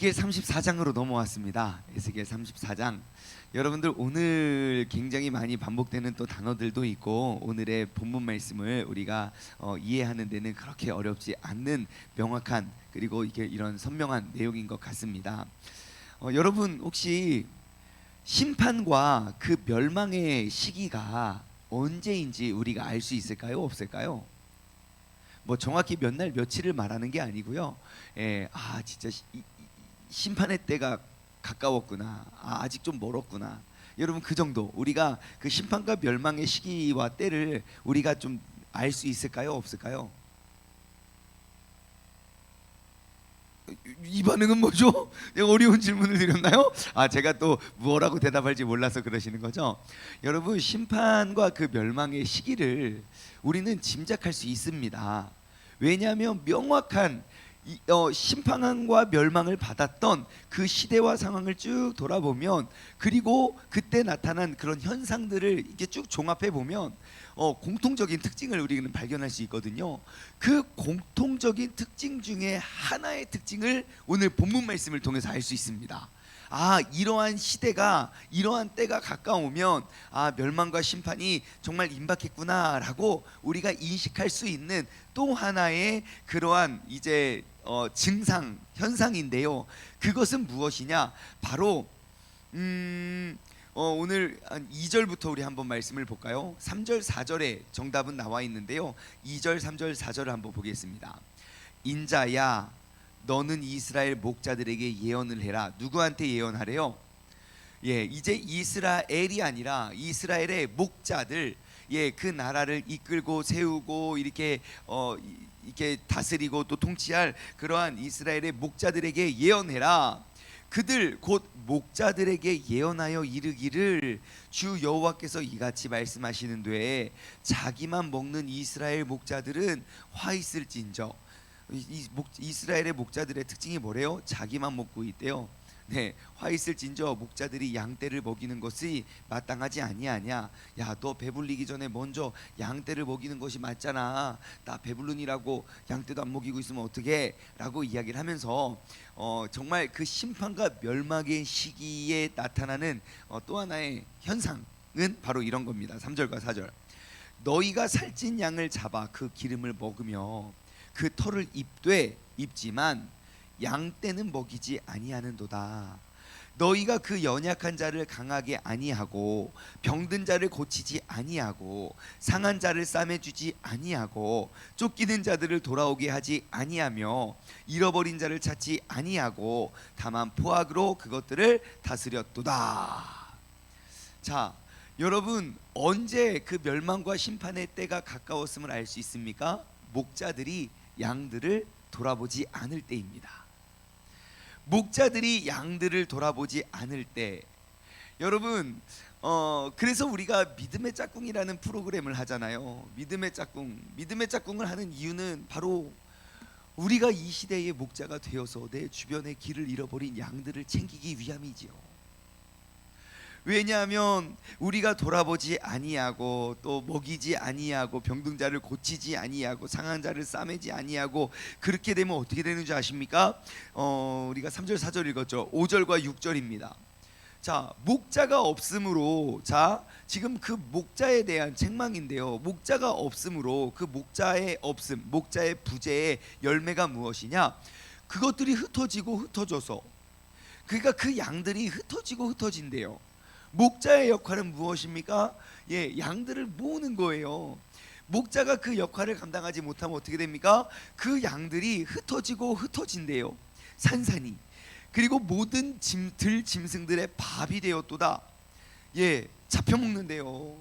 에스겔 34장으로 넘어왔습니다. 에스겔 34장. 여러분들 오늘 굉장히 많이 반복되는 또 단어들도 있고 오늘의 본문 말씀을 우리가 이해하는 데는 그렇게 어렵지 않는 명확한 그리고 이게 이런 선명한 내용인 것 같습니다. 여러분 혹시 심판과 그 멸망의 시기가 언제인지 우리가 알 수 있을까요? 없을까요? 뭐 정확히 몇 날 며칠을 말하는 게 아니고요. 진짜 심판의 때가 가까웠구나. 아직 좀 멀었구나. 여러분 그 정도 우리가 그 심판과 멸망의 시기와 때를 우리가 좀 알 수 있을까요? 없을까요? 이 반응은 뭐죠? 내가 어려운 질문을 드렸나요? 제가 또 뭐라고 대답할지 몰라서 그러시는 거죠? 여러분 심판과 그 멸망의 시기를 우리는 짐작할 수 있습니다. 왜냐하면 명확한 심판과 멸망을 받았던 그 시대와 상황을 쭉 돌아보면 그리고 그때 나타난 그런 현상들을 이렇게 쭉 종합해 보면 공통적인 특징을 우리는 발견할 수 있거든요. 그 공통적인 특징 중에 하나의 특징을 오늘 본문 말씀을 통해서 알 수 있습니다. 이러한 시대가 이러한 때가 가까우면 멸망과 심판이 정말 임박했구나라고 우리가 인식할 수 있는 또 하나의 그러한 이제 증상 현상인데요. 그것은 무엇이냐? 바로 오늘 한 2절부터 우리 한번 말씀을 볼까요? 3절 4절에 정답은 나와 있는데요. 2절 3절 4절을 한번 보겠습니다. 인자야 너는 이스라엘 목자들에게 예언을 해라. 누구한테 예언하래요? 이제 이스라엘이 아니라 이스라엘의 목자들, 그 나라를 이끌고 세우고 이렇게 다스리고 또 통치할 그러한 이스라엘의 목자들에게 예언해라. 그들 곧 목자들에게 예언하여 이르기를 주 여호와께서 이같이 말씀하시는데 자기만 먹는 이스라엘 목자들은 화 있을진저. 이스라엘의 목자들의 특징이 뭐래요? 자기만 먹고 있대요. 화 있을진저 목자들이 양떼를 먹이는 것이 마땅하지 아니하냐. 너 배불리기 전에 먼저 양떼를 먹이는 것이 맞잖아. 나 배불르니라고 양떼도 안 먹이고 있으면 어떡해? 라고 이야기를 하면서 정말 그 심판과 멸망의 시기에 나타나는 또 하나의 현상은 바로 이런 겁니다. 3절과 4절. 너희가 살찐 양을 잡아 그 기름을 먹으며 그 털을 입지만 양떼는 먹이지 아니하는도다. 너희가 그 연약한 자를 강하게 아니하고 병든 자를 고치지 아니하고 상한 자를 싸매주지 아니하고 쫓기는 자들을 돌아오게 하지 아니하며 잃어버린 자를 찾지 아니하고 다만 포악으로 그것들을 다스렸도다. 자, 여러분 언제 그 멸망과 심판의 때가 가까웠음을 알 수 있습니까? 목자들이 양들을 돌아보지 않을 때입니다. 목자들이 양들을 돌아보지 않을 때, 여러분 그래서 우리가 믿음의 짝꿍이라는 프로그램을 하잖아요. 믿음의 짝꿍을 하는 이유는 바로 우리가 이 시대의 목자가 되어서 내 주변에 길을 잃어버린 양들을 챙기기 위함이지요. 왜냐하면 우리가 돌아보지 아니하고 또 먹이지 아니하고 병든 자를 고치지 아니하고 상한 자를 싸매지 아니하고 그렇게 되면 어떻게 되는 줄 아십니까? 우리가 3절 4절 읽었죠. 5절과 6절입니다. 자, 목자가 없으므로, 지금 그 목자에 대한 책망인데요. 목자가 없으므로 그 목자의 없음, 목자의 부재의 열매가 무엇이냐? 그것들이 흩어져서, 그러니까 그 양들이 흩어진대요. 목자의 역할은 무엇입니까? 양들을 모으는 거예요. 목자가 그 역할을 감당하지 못하면 어떻게 됩니까? 그 양들이 흩어진대요. 산산이. 그리고 모든 짐승들의 밥이 되었도다. 잡혀먹는데요.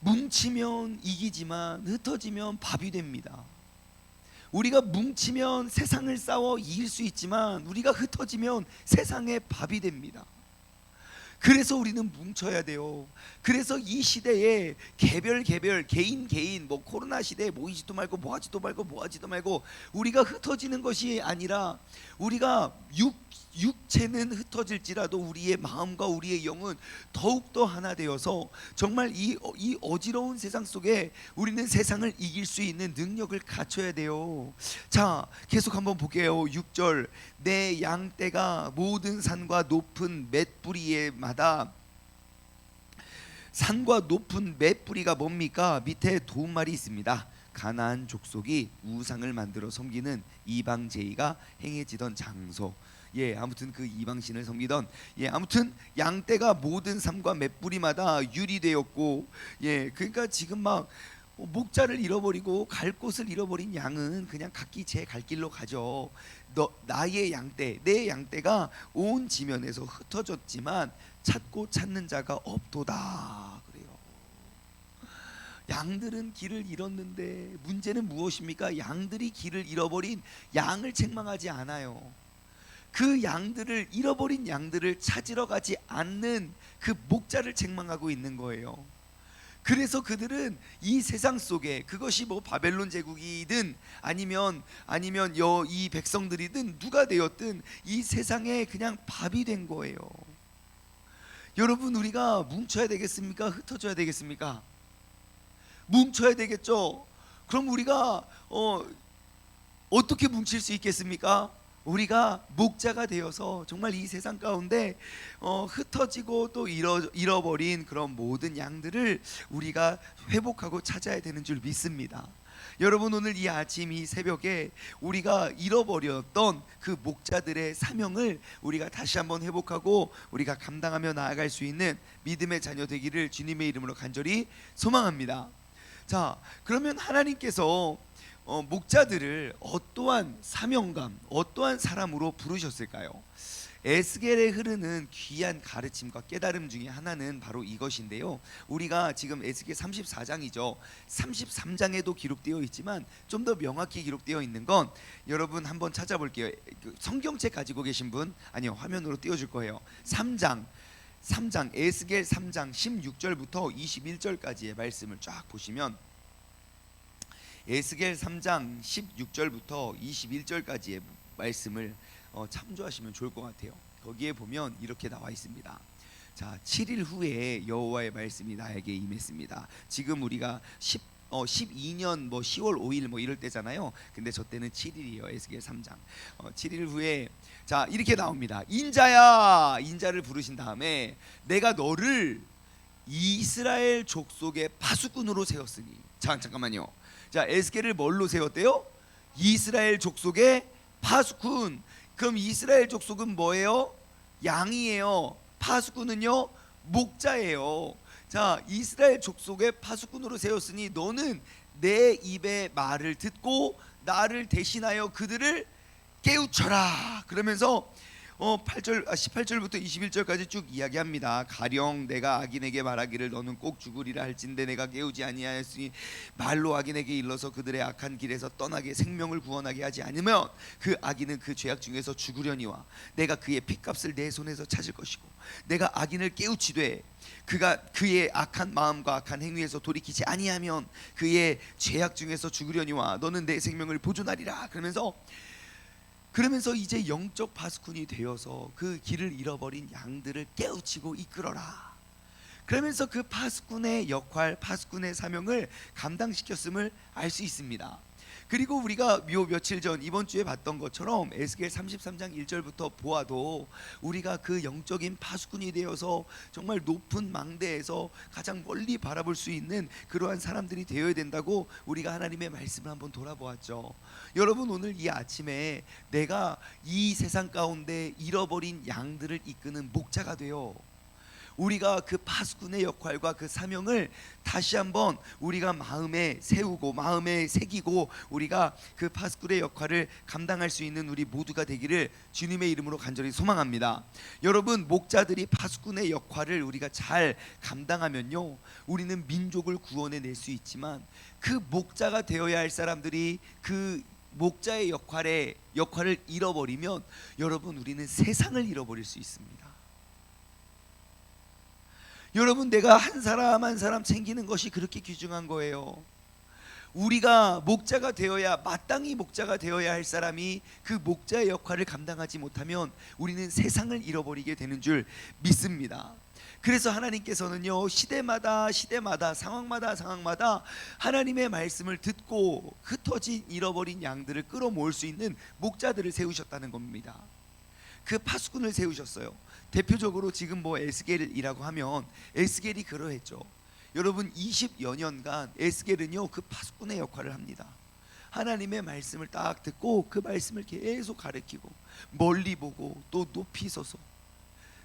뭉치면 이기지만 흩어지면 밥이 됩니다. 우리가 뭉치면 세상을 싸워 이길 수 있지만 우리가 흩어지면 세상의 밥이 됩니다. 그래서 우리는 뭉쳐야 돼요. 그래서 이 시대에 개별 개인 코로나 시대에 모이지도 말고 뭐하지도 말고 우리가 흩어지는 것이 아니라 우리가 육체는 흩어질지라도 우리의 마음과 우리의 영은 더욱더 하나 되어서 정말 이 어지러운 세상 속에 우리는 세상을 이길 수 있는 능력을 갖춰야 돼요. 자, 계속 한번 볼게요. 6절, 내 양떼가 모든 산과 높은 맷뿌리에마다, 산과 높은 맷뿌리가 뭡니까? 밑에 도움말이 있습니다. 가나안 족속이 우상을 만들어 섬기는 이방 제의가 행해지던 장소. 예, 아무튼 그 이방신을 섬기던, 예, 아무튼 양떼가 모든 삶과 맷뿌리마다 유리되었고, 예, 그러니까 지금 막 목자를 잃어버리고 갈 곳을 잃어버린 양은 그냥 각기 제 갈 길로 가죠. 나의 양떼, 내 양떼가 온 지면에서 흩어졌지만 찾고 찾는 자가 없도다. 그래요. 양들은 길을 잃었는데 문제는 무엇입니까? 양들이 길을 잃어버린 양을 책망하지 않아요. 그 양들을, 잃어버린 양들을 찾으러 가지 않는 그 목자를 책망하고 있는 거예요. 그래서 그들은 이 세상 속에, 그것이 뭐 바벨론 제국이든 아니면 이 백성들이든 누가 되었든 이 세상에 그냥 밥이 된 거예요. 여러분, 우리가 뭉쳐야 되겠습니까? 흩어져야 되겠습니까? 뭉쳐야 되겠죠. 그럼 우리가 어떻게 뭉칠 수 있겠습니까? 우리가 목자가 되어서 정말 이 세상 가운데 흩어지고 또 잃어버린 그런 모든 양들을 우리가 회복하고 찾아야 되는 줄 믿습니다. 여러분, 오늘 이 아침, 이 새벽에 우리가 잃어버렸던 그 목자들의 사명을 우리가 다시 한번 회복하고 우리가 감당하며 나아갈 수 있는 믿음의 자녀 되기를 주님의 이름으로 간절히 소망합니다. 자, 그러면 하나님께서 목자들을 어떠한 사명감, 어떠한 사람으로 부르셨을까요? 에스겔에 흐르는 귀한 가르침과 깨달음 중에 하나는 바로 이것인데요. 우리가 지금 에스겔 34장이죠. 33장에도 기록되어 있지만 좀 더 명확히 기록되어 있는 건, 여러분 한번 찾아볼게요. 성경책 가지고 계신 분, 아니요, 화면으로 띄워줄 거예요. 3장 에스겔 3장 16절부터 21절까지의 말씀을 쫙 보시면, 에스겔 3장 16절부터 21절까지의 말씀을 참조하시면 좋을 것 같아요. 거기에 보면 이렇게 나와 있습니다. 자, 7일 후에 여호와의 말씀이 나에게 임했습니다. 지금 우리가 12년 10월 5일 이럴 때잖아요. 근데 저 때는 7일이에요. 에스겔 3장 7일 후에, 자, 이렇게 나옵니다. 인자야, 인자를 부르신 다음에 내가 너를 이스라엘 족속의 파수꾼으로 세웠으니. 잠깐만요. 자, 에스겔을 뭘로 세웠대요? 이스라엘 족속의 파수꾼. 그럼 이스라엘 족속은 뭐예요? 양이에요. 파수꾼은요? 목자예요. 자, 이스라엘 족속의 파수꾼으로 세웠으니 너는 내 입의 말을 듣고 나를 대신하여 그들을 깨우쳐라. 그러면서 18절부터 21절까지 쭉 이야기합니다. 가령 내가 악인에게 말하기를 너는 꼭 죽으리라 할진대 내가 깨우지 아니하였으니 말로 악인에게 일러서 그들의 악한 길에서 떠나게 생명을 구원하게 하지 않으면 그 악인은 그 죄악 중에서 죽으려니와 내가 그의 핏값을 내 손에서 찾을 것이고 내가 악인을 깨우치되 그가 그의 악한 마음과 악한 행위에서 돌이키지 아니하면 그의 죄악 중에서 죽으려니와 너는 내 생명을 보존하리라. 그러면서 이제 영적 파수꾼이 되어서 그 길을 잃어버린 양들을 깨우치고 이끌어라. 그러면서 그 파수꾼의 역할, 파수꾼의 사명을 감당시켰음을 알 수 있습니다. 그리고 우리가 며칠 전 이번 주에 봤던 것처럼 에스겔 33장 1절부터 보아도 우리가 그 영적인 파수꾼이 되어서 정말 높은 망대에서 가장 멀리 바라볼 수 있는 그러한 사람들이 되어야 된다고 우리가 하나님의 말씀을 한번 돌아보았죠. 여러분, 오늘 이 아침에 내가 이 세상 가운데 잃어버린 양들을 이끄는 목자가 되어 우리가 그 파수꾼의 역할과 그 사명을 다시 한번 우리가 마음에 세우고 마음에 새기고 우리가 그 파수꾼의 역할을 감당할 수 있는 우리 모두가 되기를 주님의 이름으로 간절히 소망합니다. 여러분, 목자들이 파수꾼의 역할을 우리가 잘 감당하면요, 우리는 민족을 구원해 낼 수 있지만 그 목자가 되어야 할 사람들이 그 목자의 역할을 잃어버리면 여러분, 우리는 세상을 잃어버릴 수 있습니다. 여러분, 내가 한 사람 한 사람 챙기는 것이 그렇게 귀중한 거예요. 우리가 목자가 되어야, 마땅히 목자가 되어야 할 사람이 그 목자의 역할을 감당하지 못하면 우리는 세상을 잃어버리게 되는 줄 믿습니다. 그래서 하나님께서는요, 시대마다 상황마다 하나님의 말씀을 듣고 흩어진 잃어버린 양들을 끌어모을 수 있는 목자들을 세우셨다는 겁니다. 그 파수꾼을 세우셨어요. 대표적으로 지금 뭐 에스겔이라고 하면 에스겔이 그러했죠. 여러분 20여 년간 에스겔은요 그 파수꾼의 역할을 합니다. 하나님의 말씀을 딱 듣고 그 말씀을 계속 가르치고 멀리 보고 또 높이 서서,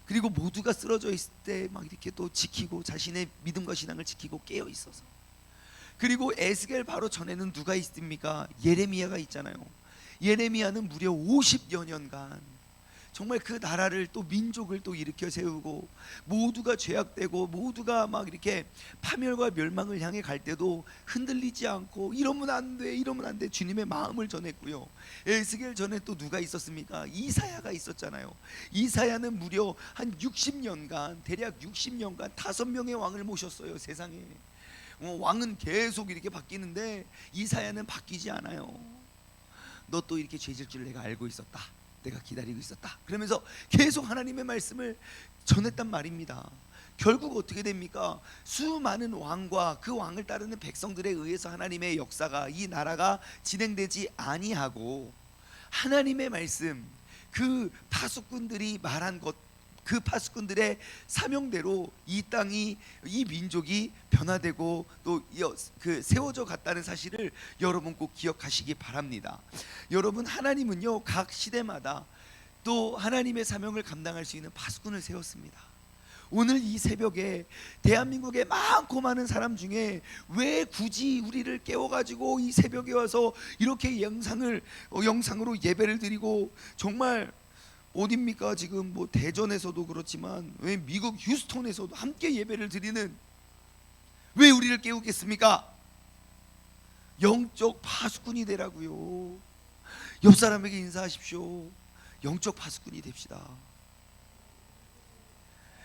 그리고 모두가 쓰러져 있을 때 막 이렇게 또 지키고 자신의 믿음과 신앙을 지키고 깨어 있어서, 그리고 에스겔 바로 전에는 누가 있습니까? 예레미야가 있잖아요. 예레미야는 무려 50여 년간 정말 그 나라를 또 민족을 또 일으켜 세우고 모두가 죄악되고 모두가 막 이렇게 파멸과 멸망을 향해 갈 때도 흔들리지 않고 이러면 안 돼, 이러면 안 돼, 주님의 마음을 전했고요. 에스겔 전에 또 누가 있었습니까? 이사야가 있었잖아요. 이사야는 무려 한 60년간, 대략 60년간 5명의 왕을 모셨어요. 세상에 왕은 계속 이렇게 바뀌는데 이사야는 바뀌지 않아요. 너 또 이렇게 죄질 줄 내가 알고 있었다, 내가 기다리고 있었다, 그러면서 계속 하나님의 말씀을 전했단 말입니다. 결국 어떻게 됩니까? 수많은 왕과 그 왕을 따르는 백성들에 의해서 하나님의 역사가, 이 나라가 진행되지 아니하고 하나님의 말씀, 그 파수꾼들이 말한 것, 그 파수꾼들의 사명대로 이 땅이, 이 민족이 변화되고 또 그 세워져 갔다는 사실을 여러분 꼭 기억하시기 바랍니다. 여러분, 하나님은요 각 시대마다 또 하나님의 사명을 감당할 수 있는 파수꾼을 세웠습니다. 오늘 이 새벽에 대한민국의 많고 많은 사람 중에 왜 굳이 우리를 깨워가지고 이 새벽에 와서 이렇게 영상으로 예배를 드리고, 정말 어딥니까? 지금 뭐 대전에서도 그렇지만 왜 미국 휴스턴에서도 함께 예배를 드리는, 왜 우리를 깨우겠습니까? 영적 파수꾼이 되라고요. 옆 사람에게 인사하십시오. 영적 파수꾼이 됩시다.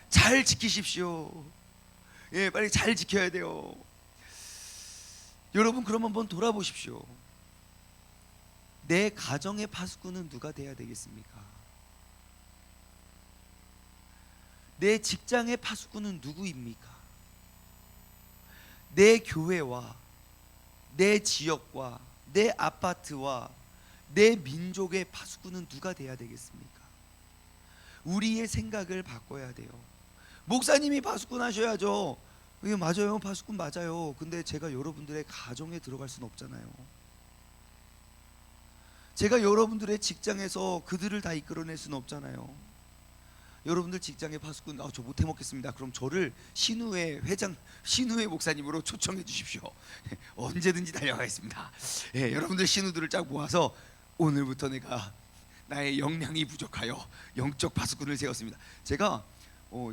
잘 지키십시오. 예, 빨리 잘 지켜야 돼요. 여러분, 그럼 한번 돌아보십시오. 내 가정의 파수꾼은 누가 돼야 되겠습니까? 내 직장의 파수꾼은 누구입니까? 내 교회와 내 지역과 내 아파트와 내 민족의 파수꾼은 누가 돼야 되겠습니까? 우리의 생각을 바꿔야 돼요. 목사님이 파수꾼 하셔야죠. 예, 맞아요, 파수꾼 맞아요. 근데 제가 여러분들의 가정에 들어갈 수는 없잖아요. 제가 여러분들의 직장에서 그들을 다 이끌어낼 수는 없잖아요. 여러분들 직장의 파수꾼, 저 못해 먹겠습니다. 그럼 저를 신우회 목사님으로 초청해 주십시오. 언제든지 달려가겠습니다. 예, 여러분들 신우들을 쫙 모아서 오늘부터 내가 나의 역량이 부족하여 영적 파수꾼을 세웠습니다. 제가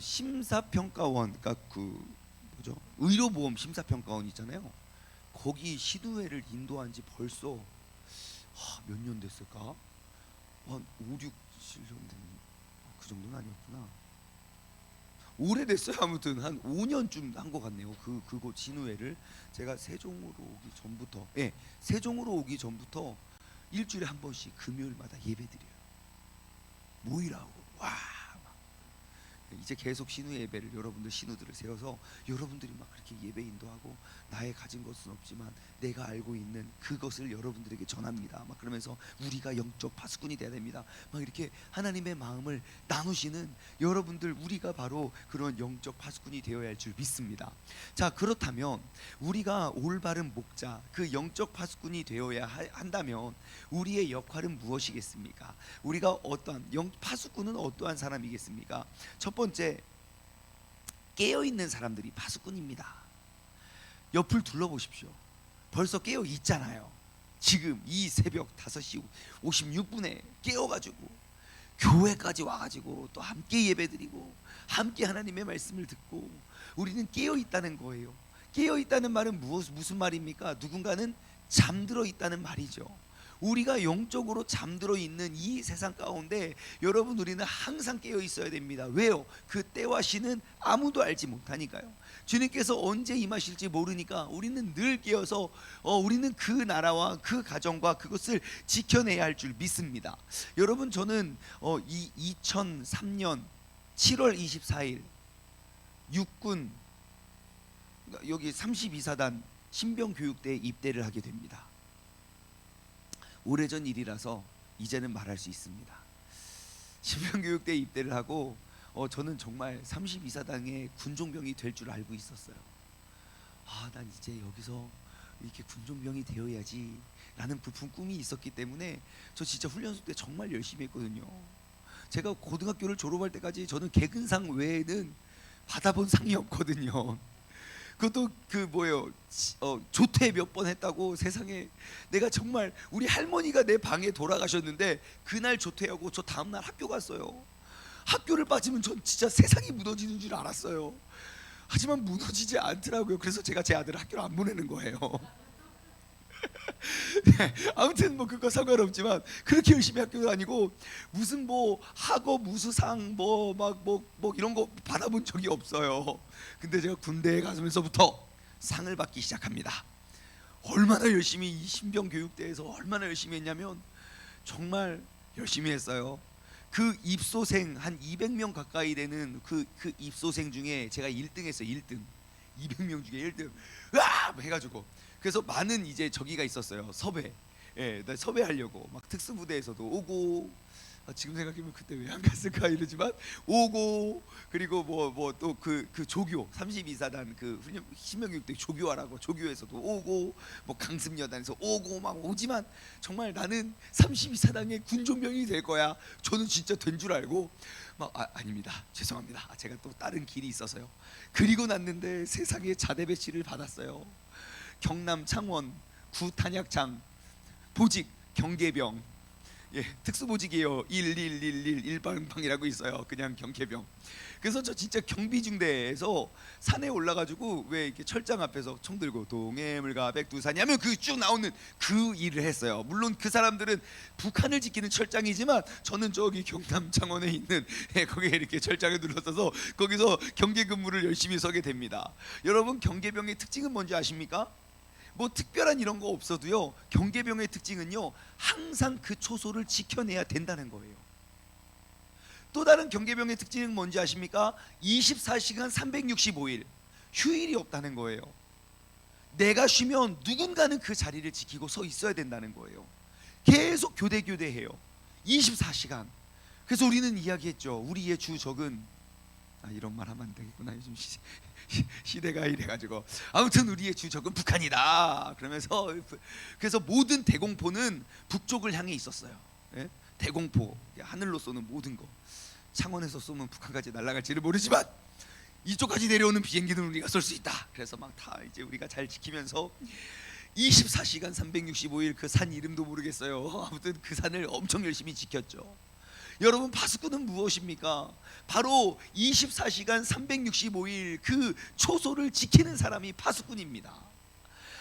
심사평가원, 그러니까 그 뭐죠? 의료보험 심사평가원 있잖아요. 거기 신우회를 인도한 지 벌써 몇 년 됐을까? 한 5, 6, 7년 됐는데 그 정도는 아니었구나. 오래됐어요. 아무튼 한 5년쯤 한 것 같네요. 그곳 진우회를 제가 세종으로 오기 전부터 일주일에 한 번씩 금요일마다 예배드려요. 모이라고. 와, 이제 계속 신우 예배를, 여러분들 신우들을 세워서 여러분들이 막 그렇게 예배 인도하고, 나의 가진 것은 없지만 내가 알고 있는 그것을 여러분들에게 전합니다. 막 그러면서 우리가 영적 파수꾼이 돼야 됩니다. 막 이렇게 하나님의 마음을 나누시는 여러분들, 우리가 바로 그런 영적 파수꾼이 되어야 할 줄 믿습니다. 자, 그렇다면 우리가 올바른 목자, 그 영적 파수꾼이 되어야 한다면 우리의 역할은 무엇이겠습니까? 우리가 어떠한 파수꾼은 어떠한 사람이겠습니까? 첫 번째, 깨어있는 사람들이 파수꾼입니다. 옆을 둘러보십시오. 벌써 깨어 있잖아요. 지금 이 새벽 5시 56분에 깨어가지고 교회까지 와가지고 또 함께 예배드리고 함께 하나님의 말씀을 듣고, 우리는 깨어 있다는 거예요. 깨어 있다는 말은 무슨 말입니까? 누군가는 잠들어 있다는 말이죠. 우리가 영적으로 잠들어 있는 이 세상 가운데 여러분 우리는 항상 깨어 있어야 됩니다. 왜요? 그 때와 시는 아무도 알지 못하니까요. 주님께서 언제 임하실지 모르니까 우리는 늘 깨어서 우리는 그 나라와 그 가정과 그것을 지켜내야 할 줄 믿습니다. 여러분 저는 2003년 7월 24일 육군 여기 32사단 신병교육대에 입대를 하게 됩니다. 오래전 일이라서 이제는 말할 수 있습니다. 신병교육대에 입대를 하고 저는 정말 32사단의 군종병이 될 줄 알고 있었어요. 난 이제 여기서 이렇게 군종병이 되어야지 라는 부푼 꿈이 있었기 때문에 저 진짜 훈련소 때 정말 열심히 했거든요. 제가 고등학교를 졸업할 때까지 저는 개근상 외에는 받아본 상이 없거든요. 그것도 조퇴 몇 번 했다고. 세상에, 내가 정말 우리 할머니가 내 방에 돌아가셨는데 그날 조퇴하고 저 다음날 학교 갔어요. 학교를 빠지면 전 진짜 세상이 무너지는 줄 알았어요. 하지만 무너지지 않더라고요. 그래서 제가 제 아들을 학교를 안 보내는 거예요. 네, 아무튼 그거 상관없지만 그렇게 열심히 학교 다니고 무슨 학업 우수상 이런 거 받아본 적이 없어요. 근데 제가 군대에 가면서부터 상을 받기 시작합니다. 얼마나 열심히 이 신병교육대에서 얼마나 열심히 했냐면 정말 열심히 했어요. 그 입소생 한 200명 가까이 되는 그 입소생 중에 제가 1등 했어요. 1등. 200명 중에 1등 해가지고, 그래서 많은 이제 저기가 있었어요. 섭외. 나 섭외하려고 막 특수부대에서도 오고, 지금 생각해보면 그때 왜 안 갔을까 이러지만 오고, 그리고 또 그 조교 32사단 그 훈련 신병교육대 조교하라고 조교에서도 오고, 강습여단에서 오고 막 오지만 정말 나는 32사단의 군종병이 될 거야. 저는 진짜 된 줄 알고 아닙니다. 죄송합니다. 제가 또 다른 길이 있어서요. 그리고 났는데 세상에 자대 배치를 받았어요. 경남 창원 구 탄약장 보직 경계병, 특수보직이에요. 11111 일방방이라고 있어요. 그냥 경계병. 그래서 저 진짜 경비중대에서 산에 올라가지고 왜 이렇게 철장 앞에서 총 들고 동해물과 백두산이 하면 그 쭉 나오는 그 일을 했어요. 물론 그 사람들은 북한을 지키는 철장이지만 저는 저기 경남 창원에 있는 거기에 이렇게 철장에 둘러서서 거기서 경계 근무를 열심히 서게 됩니다. 여러분 경계병의 특징은 뭔지 아십니까? 특별한 이런 거 없어도요, 경계병의 특징은요 항상 그 초소를 지켜내야 된다는 거예요. 또 다른 경계병의 특징은 뭔지 아십니까? 24시간 365일 휴일이 없다는 거예요. 내가 쉬면 누군가는 그 자리를 지키고 서 있어야 된다는 거예요. 계속 교대해요. 24시간. 그래서 우리는 이야기했죠. 우리의 주적은 이런 말 하면 안 되겠구나. 요즘 시대가 이래가지고, 아무튼 우리의 주적은 북한이다. 그래서 모든 대공포는 북쪽을 향해 있었어요. 대공포, 하늘로 쏘는 모든 거. 창원에서 쏘면 북한까지 날아갈지를 모르지만 이쪽까지 내려오는 비행기는 우리가 쏠 수 있다. 그래서 다 이제 우리가 잘 지키면서 24시간 365일 그 산 이름도 모르겠어요. 아무튼 그 산을 엄청 열심히 지켰죠. 여러분 파수꾼은 무엇입니까? 바로 24시간 365일 그 초소를 지키는 사람이 파수꾼입니다.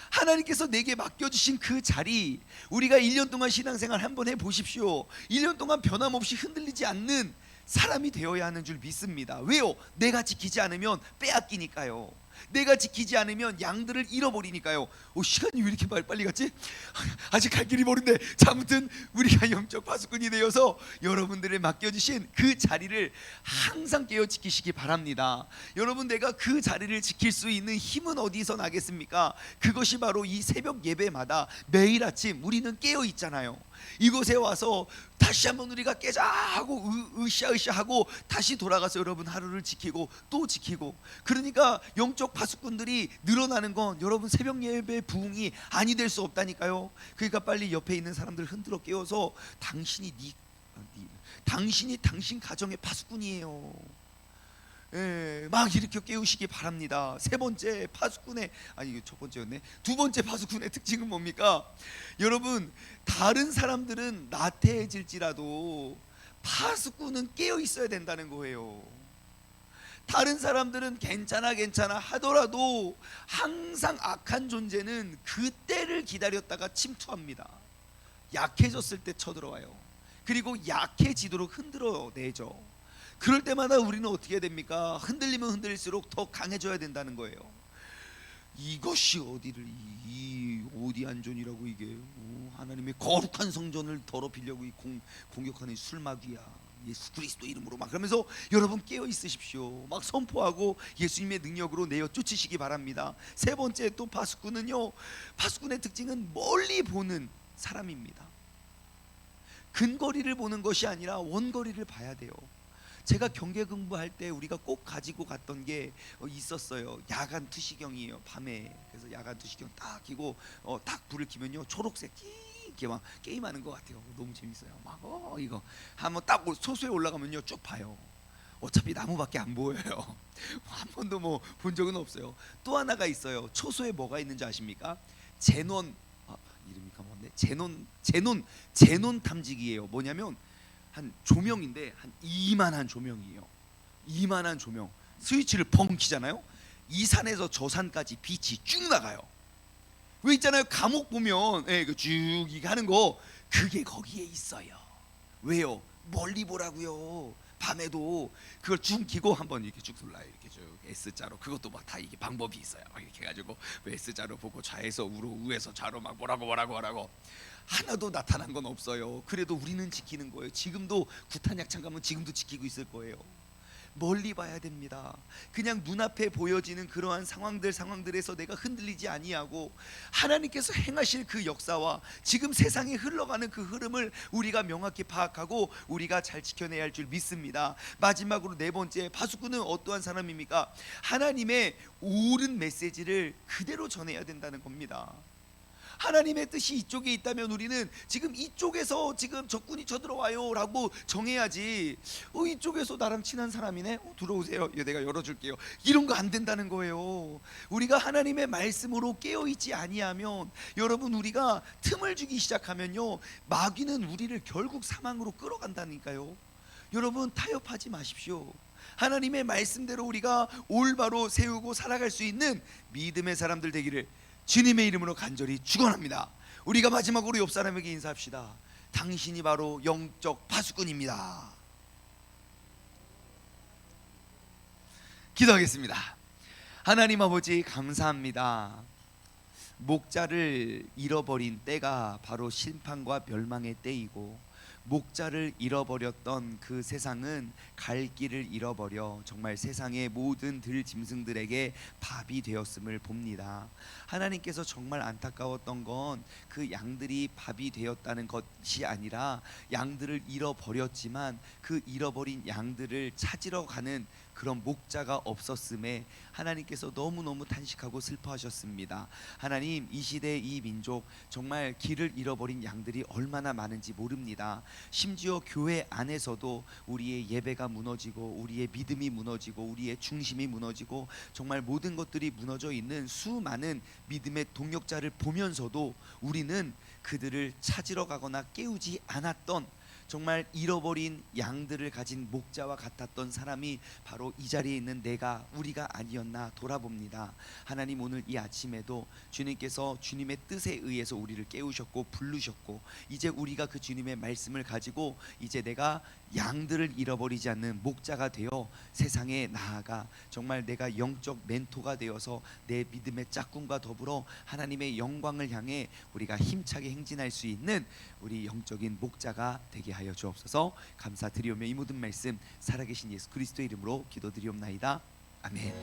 하나님께서 내게 맡겨주신 그 자리, 우리가 1년 동안 신앙생활 한번 해보십시오. 1년 동안 변함없이 흔들리지 않는 사람이 되어야 하는 줄 믿습니다. 왜요? 내가 지키지 않으면 빼앗기니까요. 내가 지키지 않으면 양들을 잃어버리니까요. 시간이 왜 이렇게 빨리 갔지? 아직 갈 길이 멀은데. 아무튼 우리가 영적 파수꾼이 되어서 여러분들의 맡겨주신 그 자리를 항상 깨어 지키시기 바랍니다. 여러분, 내가 그 자리를 지킬 수 있는 힘은 어디서 나겠습니까? 그것이 바로 이 새벽 예배마다 매일 아침 우리는 깨어 있잖아요. 이곳에 와서 다시 한번 우리가 깨자 하고 으쌰으쌰하고 다시 돌아가서 여러분 하루를 지키고 또 지키고, 그러니까 영적 파수꾼들이 늘어나는 건 여러분 새벽 예배 부흥이 아니 될 수 없다니까요. 그러니까 빨리 옆에 있는 사람들 흔들어 깨워서 당신이 당신 가정의 파수꾼이에요. 막 이렇게 깨우시기 바랍니다. 세 번째 파수꾼의, 이거 첫 번째였네. 두 번째 파수꾼의 특징은 뭡니까? 여러분, 다른 사람들은 나태해질지라도 파수꾼은 깨어 있어야 된다는 거예요. 다른 사람들은 괜찮아 하더라도 항상 악한 존재는 그 때를 기다렸다가 침투합니다. 약해졌을 때 쳐들어와요. 그리고 약해지도록 흔들어내죠. 그럴 때마다 우리는 어떻게 됩니까? 흔들리면 흔들릴수록 더 강해져야 된다는 거예요. 이것이 어디를 어디 안전이라고 이게 하나님의 거룩한 성전을 더럽히려고 공격하는 술마귀야. 예수 그리스도 이름으로 막 그러면서 여러분 깨어 있으십시오. 막 선포하고 예수님의 능력으로 내어 쫓으시기 바랍니다. 세 번째 또 파수꾼은요, 파수꾼의 특징은 멀리 보는 사람입니다. 근거리를 보는 것이 아니라 원거리를 봐야 돼요. 제가 경계 근무할 때 우리가 꼭 가지고 갔던 게 있었어요. 야간 투시경이에요. 밤에. 그래서 야간 투시경 딱 켜고 딱 불을 켜면요, 초록색 이렇게 막 게임하는 것 같아요. 너무 재밌어요. 막 이거 한번 딱 소수에 올라가면요 쭉 봐요. 어차피 나무밖에 안 보여요. 한 번도 뭐 본 적은 없어요. 또 하나가 있어요. 초소에 뭐가 있는지 아십니까? 제논, 이름이 까먹었네. 제논 탐지기예요. 뭐냐면 한 조명인데 한 이만한 조명이에요. 이만한 조명. 스위치를 펑 키잖아요. 이 산에서 저 산까지 빛이 쭉 나가요. 왜 있잖아요. 감옥 보면 쭉 이게 하는 거, 그게 거기에 있어요. 왜요? 멀리 보라고요. 밤에도 그걸 쭉 키고 한번 이렇게 쭉 돌라요. 이렇게 쭉 S자로. 그것도 막 다 이게 방법이 있어요. 이렇게 해가지고 S자로 보고 좌에서 우로, 우에서 좌로 막 뭐라고 하나도 나타난 건 없어요. 그래도 우리는 지키는 거예요. 지금도 구탄약창 가면 지금도 지키고 있을 거예요. 멀리 봐야 됩니다. 그냥 눈앞에 보여지는 그러한 상황들에서 내가 흔들리지 아니하고 하나님께서 행하실 그 역사와 지금 세상에 흘러가는 그 흐름을 우리가 명확히 파악하고 우리가 잘 지켜내야 할 줄 믿습니다. 마지막으로 네 번째, 파수꾼은 어떠한 사람입니까? 하나님의 옳은 메시지를 그대로 전해야 된다는 겁니다. 하나님의 뜻이 이쪽에 있다면 우리는 지금 이쪽에서 지금 적군이 쳐들어와요 라고 정해야지, 이쪽에서 나랑 친한 사람이네, 들어오세요, 내가 열어줄게요, 이런 거 안 된다는 거예요. 우리가 하나님의 말씀으로 깨어있지 아니하면, 여러분, 우리가 틈을 주기 시작하면요, 마귀는 우리를 결국 사망으로 끌어간다니까요. 여러분, 타협하지 마십시오. 하나님의 말씀대로 우리가 올바로 세우고 살아갈 수 있는 믿음의 사람들 되기를 주님의 이름으로 간절히 축원합니다. 우리가 마지막으로 옆 사람에게 인사합시다. 당신이 바로 영적 파수꾼입니다. 기도하겠습니다. 하나님 아버지, 감사합니다. 목자를 잃어버린 때가 바로 심판과 멸망의 때이고, 목자를 잃어버렸던 그 세상은 갈 길을 잃어버려 정말 세상의 모든 들짐승들에게 밥이 되었음을 봅니다. 하나님께서 정말 안타까웠던 건 그 양들이 밥이 되었다는 것이 아니라 양들을 잃어버렸지만 그 잃어버린 양들을 찾으러 가는 그런 목자가 없었음에 하나님께서 너무너무 탄식하고 슬퍼하셨습니다. 하나님, 이 시대 이 민족 정말 길을 잃어버린 양들이 얼마나 많은지 모릅니다. 심지어 교회 안에서도 우리의 예배가 무너지고 우리의 믿음이 무너지고 우리의 중심이 무너지고 정말 모든 것들이 무너져 있는 수많은 믿음의 동역자를 보면서도 우리는 그들을 찾으러 가거나 깨우지 않았던, 정말 잃어버린 양들을 가진 목자와 같았던 사람이 바로 이 자리에 있는 우리가 아니었나 돌아봅니다. 하나님, 오늘 이 아침에도 주님께서 주님의 뜻에 의해서 우리를 깨우셨고 부르셨고, 이제 우리가 그 주님의 말씀을 가지고 이제 내가 양들을 잃어버리지 않는 목자가 되어 세상에 나아가 정말 내가 영적 멘토가 되어서 내 믿음의 짝꿍과 더불어 하나님의 영광을 향해 우리가 힘차게 행진할 수 있는 우리 영적인 목자가 되게 하여 주옵소서. 감사드리오며 이 모든 말씀 살아계신 예수 그리스도의 이름으로 기도드리옵나이다. 아멘.